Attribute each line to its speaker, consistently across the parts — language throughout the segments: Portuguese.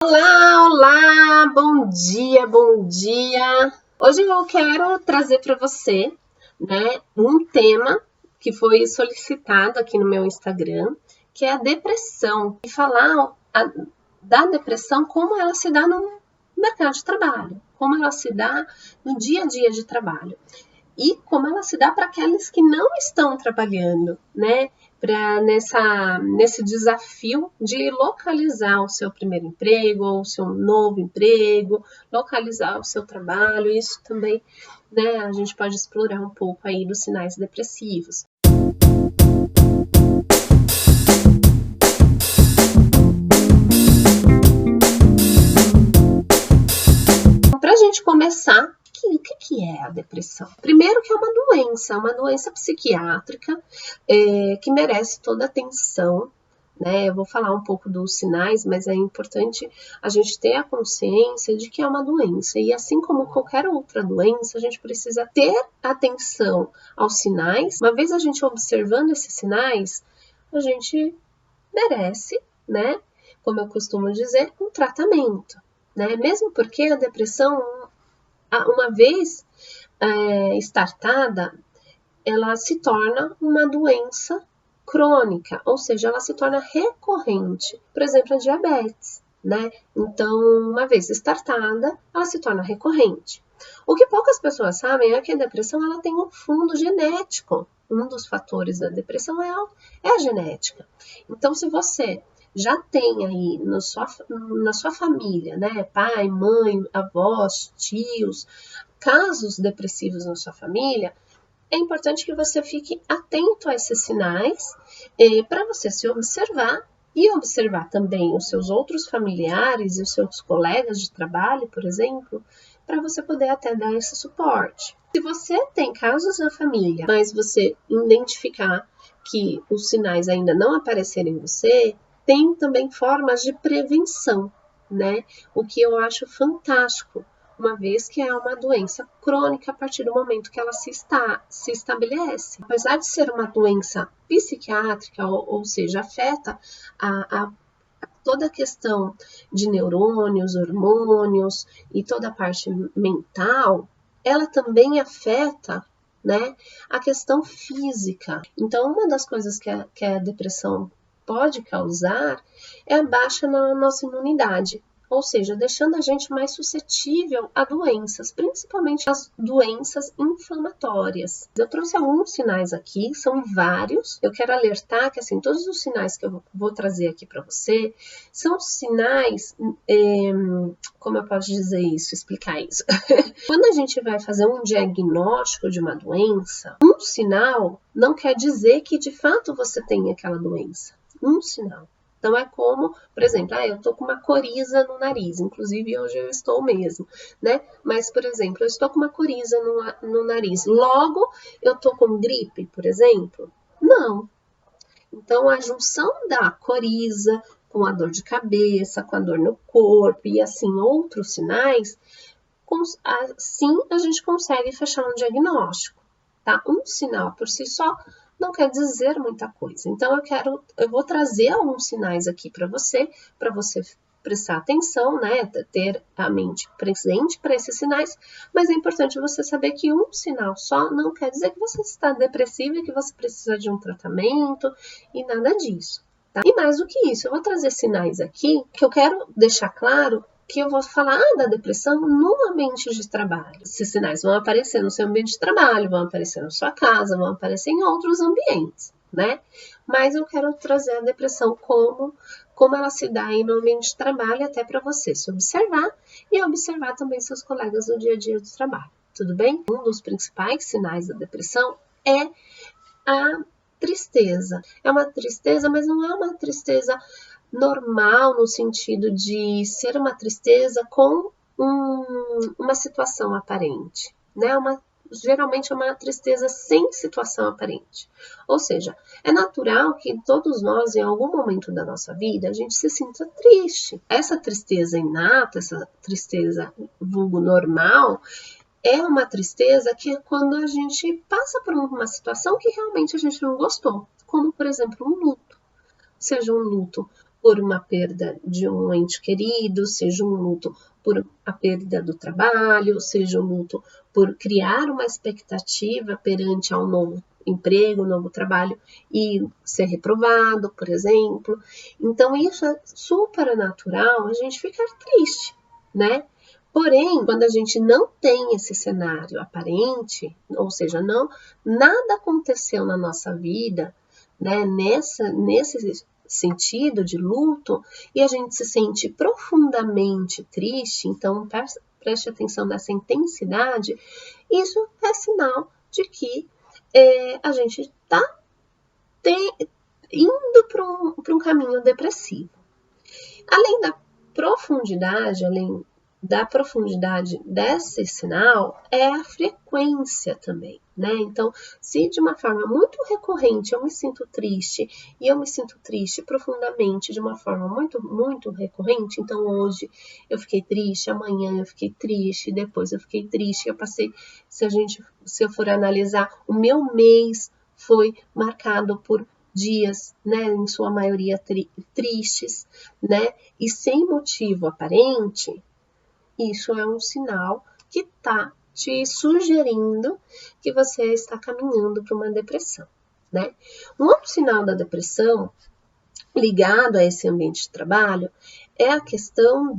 Speaker 1: Olá, olá, bom dia, bom dia. Hoje eu quero trazer para você, um tema que foi solicitado aqui no meu Instagram, que é a depressão. E falar da depressão, como ela se dá no mercado de trabalho, como ela se dá no dia a dia de trabalho. E como ela se dá para aqueles que não estão trabalhando, nesse desafio de localizar o seu primeiro emprego ou o seu novo emprego, localizar o seu trabalho. Isso também, a gente pode explorar um pouco aí dos sinais depressivos. Para a gente começar, o que é a depressão? Primeiro que é uma doença psiquiátrica que merece toda a atenção. Eu vou falar um pouco dos sinais, mas é importante a gente ter a consciência de que é uma doença. E assim como qualquer outra doença, a gente precisa ter atenção aos sinais. Uma vez a gente observando esses sinais, a gente merece, como eu costumo dizer, um tratamento. Mesmo porque a depressão, uma vez startada, ela se torna uma doença crônica, ou seja, ela se torna recorrente. Por exemplo, a diabetes, Então, uma vez startada, ela se torna recorrente. O que poucas pessoas sabem é que a depressão ela tem um fundo genético. Um dos fatores da depressão é a genética. Então, se você já tem aí na sua família, pai, mãe, avós, tios, casos depressivos na sua família, é importante que você fique atento a esses sinais para você se observar e observar também os seus outros familiares e os seus colegas de trabalho, por exemplo, para você poder até dar esse suporte. Se você tem casos na família, mas você identificar que os sinais ainda não aparecerem em você, tem também formas de prevenção, O que eu acho fantástico, uma vez que é uma doença crônica a partir do momento que ela se estabelece. Apesar de ser uma doença psiquiátrica, ou seja, afeta toda a questão de neurônios, hormônios e toda a parte mental, ela também afeta a questão física. Então, uma das coisas que a depressão pode causar é a baixa na nossa imunidade, ou seja, deixando a gente mais suscetível a doenças, principalmente as doenças inflamatórias. Eu trouxe alguns sinais aqui, são vários. Eu quero alertar que, assim, todos os sinais que eu vou trazer aqui para você são sinais, como eu posso dizer isso, explicar isso? Quando a gente vai fazer um diagnóstico de uma doença, um sinal não quer dizer que de fato você tem aquela doença. Um sinal. Então, é como, por exemplo, eu estou com uma coriza no nariz, inclusive hoje eu estou mesmo, Mas, por exemplo, eu estou com uma coriza no nariz, logo eu estou com gripe, por exemplo? Não. Então, a junção da coriza com a dor de cabeça, com a dor no corpo e assim outros sinais, assim a gente consegue fechar um diagnóstico, tá? Um sinal por si só não quer dizer muita coisa. Então, eu vou trazer alguns sinais aqui para você prestar atenção, ter a mente presente para esses sinais, mas é importante você saber que um sinal só não quer dizer que você está depressivo e que você precisa de um tratamento e nada disso, tá? E mais do que isso, eu vou trazer sinais aqui que eu quero deixar claro que eu vou falar da depressão no ambiente de trabalho. Esses sinais vão aparecer no seu ambiente de trabalho, vão aparecer na sua casa, vão aparecer em outros ambientes, Mas eu quero trazer a depressão como ela se dá aí no ambiente de trabalho, até para você se observar e observar também seus colegas no dia a dia do trabalho, tudo bem? Um dos principais sinais da depressão é a tristeza. É uma tristeza, mas não é uma tristeza normal no sentido de ser uma tristeza com uma situação aparente, geralmente é uma tristeza sem situação aparente. Ou seja, é natural que todos nós, em algum momento da nossa vida, a gente se sinta triste. Essa tristeza inata, essa tristeza vulgo normal, é uma tristeza que é quando a gente passa por uma situação que realmente a gente não gostou, como, por exemplo, um luto. Seja um luto por uma perda de um ente querido, seja um luto por a perda do trabalho, seja um luto por criar uma expectativa perante a um novo emprego, um novo trabalho e ser reprovado, por exemplo. Então, isso é super natural a gente ficar triste, né? Porém, quando a gente não tem esse cenário aparente, ou seja, nada aconteceu na nossa vida, né, nesse sentido de luto, e a gente se sente profundamente triste, então preste atenção nessa intensidade, isso é sinal de que a gente está indo para um caminho depressivo. Além da profundidade desse sinal, é a frequência também, né? Então, se de uma forma muito recorrente eu me sinto triste, e eu me sinto triste profundamente de uma forma muito, muito recorrente, então hoje eu fiquei triste, amanhã eu fiquei triste, depois eu fiquei triste, eu passei, se eu for analisar, o meu mês foi marcado por dias, né, em sua maioria tristes, né, e sem motivo aparente, isso é um sinal que está te sugerindo que você está caminhando para uma depressão, né? Um outro sinal da depressão, ligado a esse ambiente de trabalho, é a questão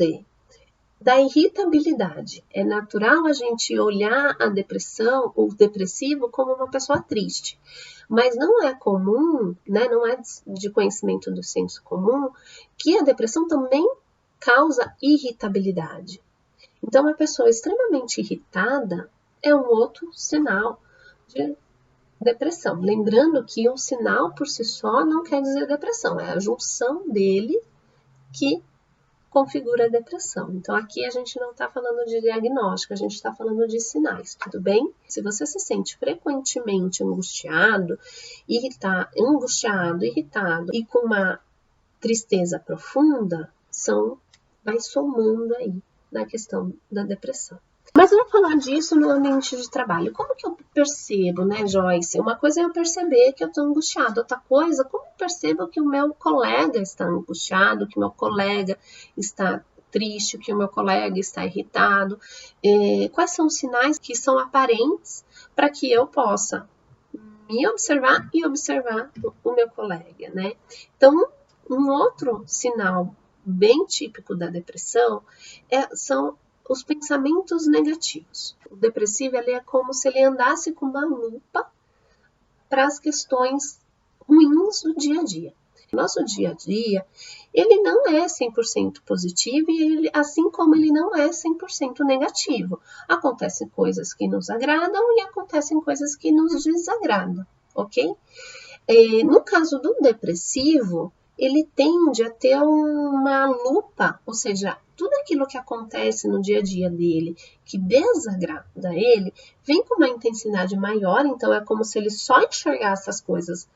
Speaker 1: da irritabilidade. É natural a gente olhar a depressão, o depressivo, como uma pessoa triste. Mas não é comum, né, não é de conhecimento do senso comum, que a depressão também causa irritabilidade. Então, uma pessoa extremamente irritada é um outro sinal de depressão. Lembrando que o sinal por si só não quer dizer depressão, é a junção dele que configura a depressão. Então, aqui a gente não está falando de diagnóstico, a gente está falando de sinais, tudo bem? Se você se sente frequentemente angustiado, irritado e com uma tristeza profunda, vai somando aí na questão da depressão. Mas vamos falar disso no ambiente de trabalho. Como que eu percebo, né, Joyce? Uma coisa é eu perceber que eu estou angustiado. Outra coisa, como eu percebo que o meu colega está angustiado, que o meu colega está triste, que o meu colega está irritado? Quais são os sinais que são aparentes para que eu possa me observar e observar o meu colega, né? Então, um outro sinal bem típico da depressão são os pensamentos negativos. O depressivo ele é como se ele andasse com uma lupa para as questões ruins do dia a dia. Nosso dia a dia, ele não é 100% positivo e assim como ele não é 100% negativo. Acontecem coisas que nos agradam e acontecem coisas que nos desagradam, ok? No caso do depressivo, ele tende a ter uma lupa, ou seja, tudo aquilo que acontece no dia a dia dele, que desagrada ele, vem com uma intensidade maior, então é como se ele só enxergasse as coisas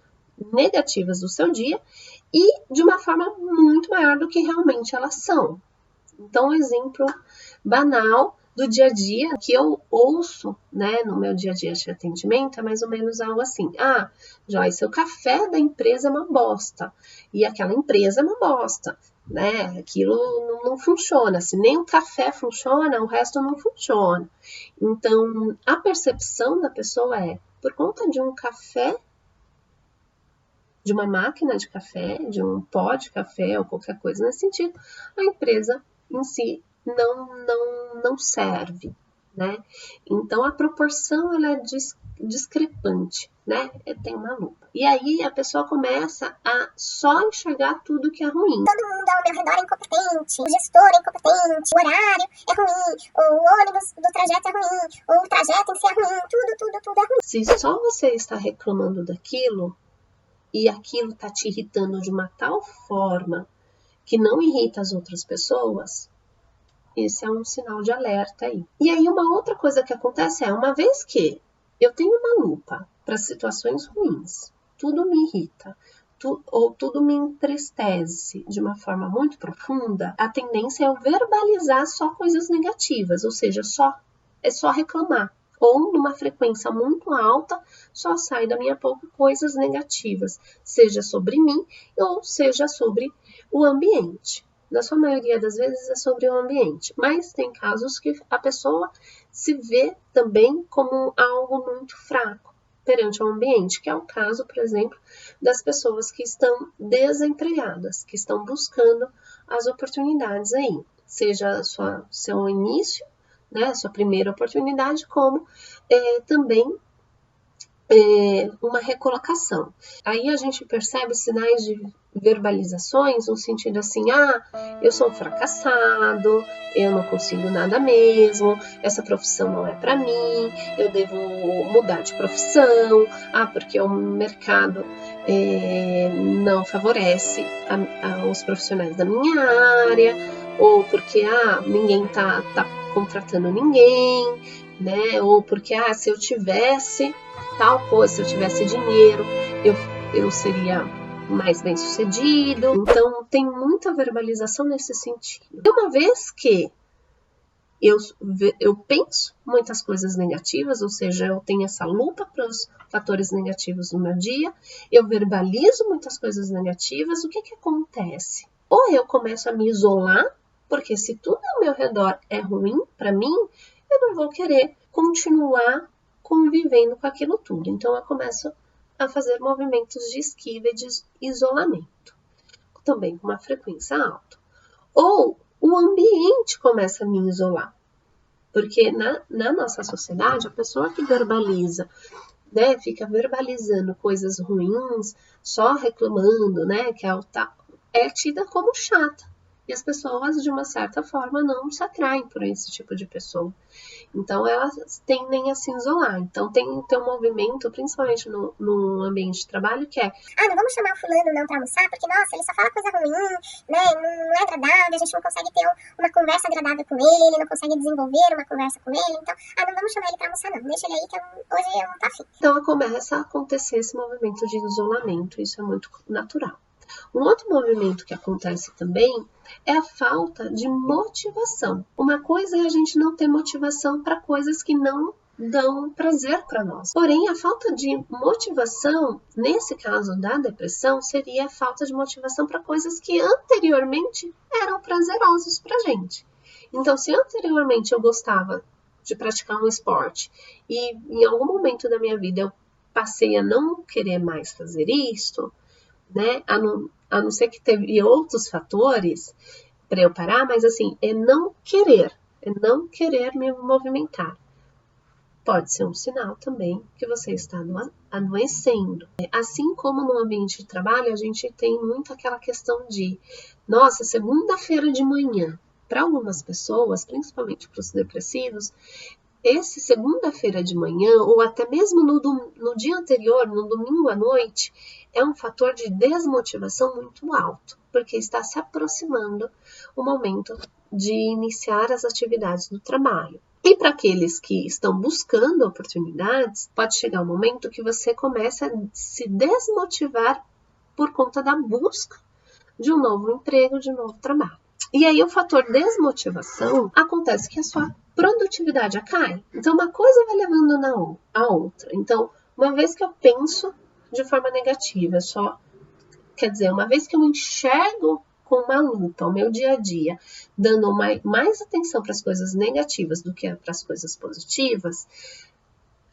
Speaker 1: negativas do seu dia e de uma forma muito maior do que realmente elas são. Então, um exemplo banal do dia a dia que eu ouço, né, no meu dia a dia de atendimento é mais ou menos algo assim: ah, Joyce, o café da empresa é uma bosta e aquela empresa é uma bosta, né? Aquilo não funciona. Se nem o café funciona, o resto não funciona. Então, a percepção da pessoa é, por conta de um café, de uma máquina de café, de um pó de café ou qualquer coisa nesse sentido, a empresa em si não serve, né? Então, a proporção ela é discrepante, né? Tem uma lupa. E aí a pessoa começa a só enxergar tudo que é ruim.
Speaker 2: Todo mundo ao meu redor é incompetente, o gestor é incompetente, o horário é ruim, ou o ônibus do trajeto é ruim, ou o trajeto em si é ruim, tudo é ruim.
Speaker 1: Se só você está reclamando daquilo e aquilo está te irritando de uma tal forma que não irrita as outras pessoas, esse é um sinal de alerta aí. E aí uma outra coisa que acontece uma vez que eu tenho uma lupa para situações ruins, tudo me irrita, ou tudo me entristece de uma forma muito profunda, a tendência é eu verbalizar só coisas negativas, ou seja, é só reclamar. Ou numa frequência muito alta, só sai da minha boca coisas negativas, seja sobre mim ou seja sobre o ambiente. Na sua maioria das vezes é sobre o ambiente, mas tem casos que a pessoa se vê também como algo muito fraco perante o ambiente, que é o caso, por exemplo, das pessoas que estão desempregadas, que estão buscando as oportunidades aí, seja seu início, né, sua primeira oportunidade, como também uma recolocação. Aí a gente percebe sinais de verbalizações no sentido assim, eu sou um fracassado, eu não consigo nada mesmo, essa profissão não é para mim, eu devo mudar de profissão, porque o mercado não favorece os profissionais da minha área, ou porque ninguém tá contratando ninguém, né? Ou porque se eu tivesse tal coisa, se eu tivesse dinheiro, eu seria mais bem sucedido. Então tem muita verbalização nesse sentido. E uma vez que eu penso muitas coisas negativas, ou seja, eu tenho essa lupa para os fatores negativos no meu dia, eu verbalizo muitas coisas negativas, o que acontece? Ou eu começo a me isolar, porque se tudo ao meu redor é ruim para mim, eu não vou querer continuar convivendo com aquilo tudo. Então eu começo a fazer movimentos de esquiva e de isolamento, também com uma frequência alta. Ou o ambiente começa a me isolar, porque na nossa sociedade, a pessoa que verbaliza, né, fica verbalizando coisas ruins, só reclamando, né, que é tida como chata. E as pessoas, de uma certa forma, não se atraem por esse tipo de pessoa. Então, elas tendem a se isolar. Então, tem um movimento, principalmente no ambiente de trabalho, que é
Speaker 2: não vamos chamar o fulano não pra almoçar, porque, nossa, ele só fala coisa ruim, né, não é agradável, a gente não consegue ter uma conversa agradável com ele não consegue desenvolver uma conversa com ele, então, não vamos chamar ele pra almoçar não, deixa ele aí que hoje eu não tô afim.
Speaker 1: Então, começa a acontecer esse movimento de isolamento, isso é muito natural. Um outro movimento que acontece também é a falta de motivação. Uma coisa é a gente não ter motivação para coisas que não dão prazer para nós. Porém, a falta de motivação, nesse caso da depressão, seria a falta de motivação para coisas que anteriormente eram prazerosas para a gente. Então, se anteriormente eu gostava de praticar um esporte e em algum momento da minha vida eu passei a não querer mais fazer isto, né? A não ser que teve outros fatores para eu parar, mas assim, é não querer me movimentar. Pode ser um sinal também que você está adoecendo. Assim como no ambiente de trabalho, a gente tem muito aquela questão de, nossa, segunda-feira de manhã. Para algumas pessoas, principalmente para os depressivos, esse segunda-feira de manhã, ou até mesmo no dia anterior, no domingo à noite, é um fator de desmotivação muito alto, porque está se aproximando o momento de iniciar as atividades do trabalho. E para aqueles que estão buscando oportunidades, pode chegar um momento que você começa a se desmotivar por conta da busca de um novo emprego, de um novo trabalho. E aí o fator desmotivação acontece que a sua produtividade cai. Então uma coisa vai levando a outra. Então, uma vez que eu penso de forma negativa, uma vez que eu enxergo com uma lupa o meu dia a dia, dando mais atenção para as coisas negativas do que para as coisas positivas,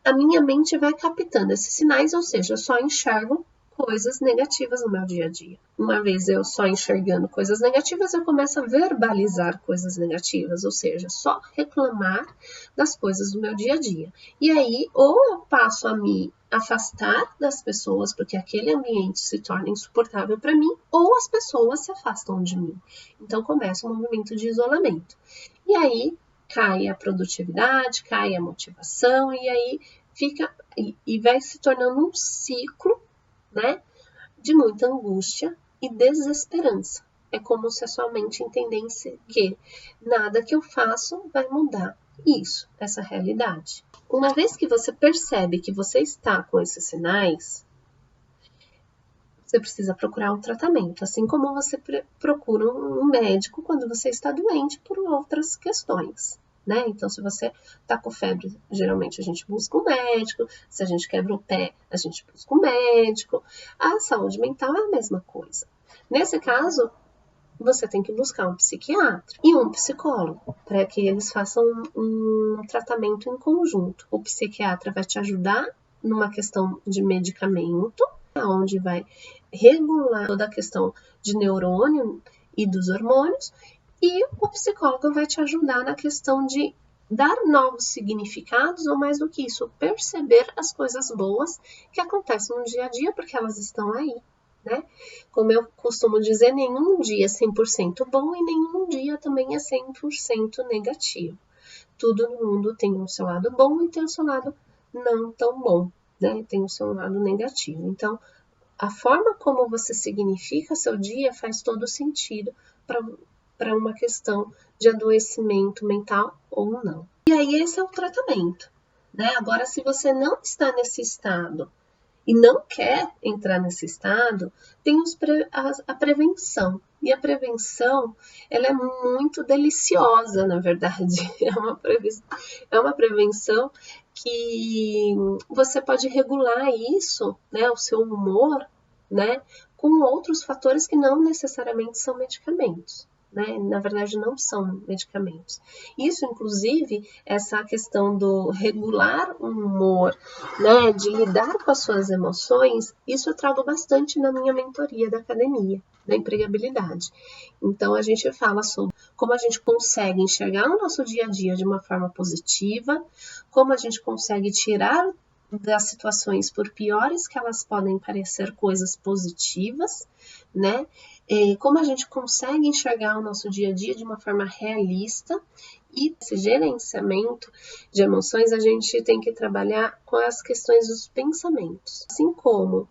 Speaker 1: a minha mente vai captando esses sinais, ou seja, eu só enxergo coisas negativas no meu dia a dia. Uma vez eu só enxergando coisas negativas, eu começo a verbalizar coisas negativas, ou seja, só reclamar das coisas do meu dia a dia. E aí, ou eu passo a me afastar das pessoas, porque aquele ambiente se torna insuportável para mim, ou as pessoas se afastam de mim. Então, começa um movimento de isolamento. E aí, cai a produtividade, cai a motivação, e aí fica e vai se tornando um ciclo, né, de muita angústia e desesperança. É como se a sua mente entendesse que nada que eu faço vai mudar essa realidade. Uma vez que você percebe que você está com esses sinais, você precisa procurar um tratamento, assim como você procura um médico quando você está doente por outras questões. Né? Então, se você está com febre, geralmente a gente busca um médico. Se a gente quebra o pé, a gente busca um médico. A saúde mental é a mesma coisa. Nesse caso, você tem que buscar um psiquiatra e um psicólogo para que eles façam um tratamento em conjunto. O psiquiatra vai te ajudar numa questão de medicamento, onde vai regular toda a questão de neurônio e dos hormônios, e o psicólogo vai te ajudar na questão de dar novos significados, ou mais do que isso, perceber as coisas boas que acontecem no dia a dia, porque elas estão aí, né? Como eu costumo dizer, nenhum dia é 100% bom e nenhum dia também é 100% negativo. Tudo no mundo tem o seu lado bom e tem o seu lado não tão bom, né? Tem o seu lado negativo. Então, a forma como você significa seu dia faz todo sentido para uma questão de adoecimento mental ou não. E aí esse é o tratamento, né? Agora, se você não está nesse estado e não quer entrar nesse estado, tem a prevenção. E a prevenção, ela é muito deliciosa, na verdade. É uma prevenção que você pode regular isso, né, o seu humor, né, com outros fatores que não necessariamente são medicamentos. Né? Na verdade, não são medicamentos. Isso, inclusive, essa questão do regular o humor, né, de lidar com as suas emoções, isso eu trago bastante na minha mentoria da academia, da empregabilidade. Então, a gente fala sobre como a gente consegue enxergar o nosso dia a dia de uma forma positiva, como a gente consegue tirar das situações, por piores que elas podem parecer, coisas positivas, né? Como a gente consegue enxergar o nosso dia a dia de uma forma realista, e esse gerenciamento de emoções a gente tem que trabalhar com as questões dos pensamentos. Assim como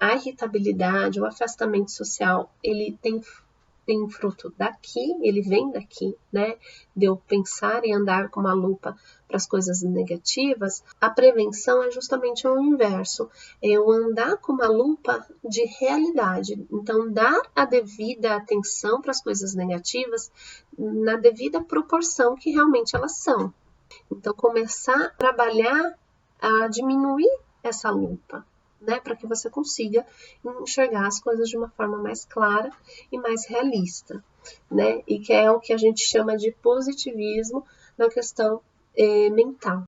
Speaker 1: a irritabilidade, o afastamento social, ele tem fruto daqui, ele vem daqui, né? De eu pensar e andar com uma lupa para as coisas negativas, a prevenção é justamente o inverso. É eu andar com uma lupa de realidade. Então, dar a devida atenção para as coisas negativas na devida proporção que realmente elas são. Então, começar a trabalhar a diminuir essa lupa, né, para que você consiga enxergar as coisas de uma forma mais clara e mais realista, né, e que é o que a gente chama de positivismo na questão mental.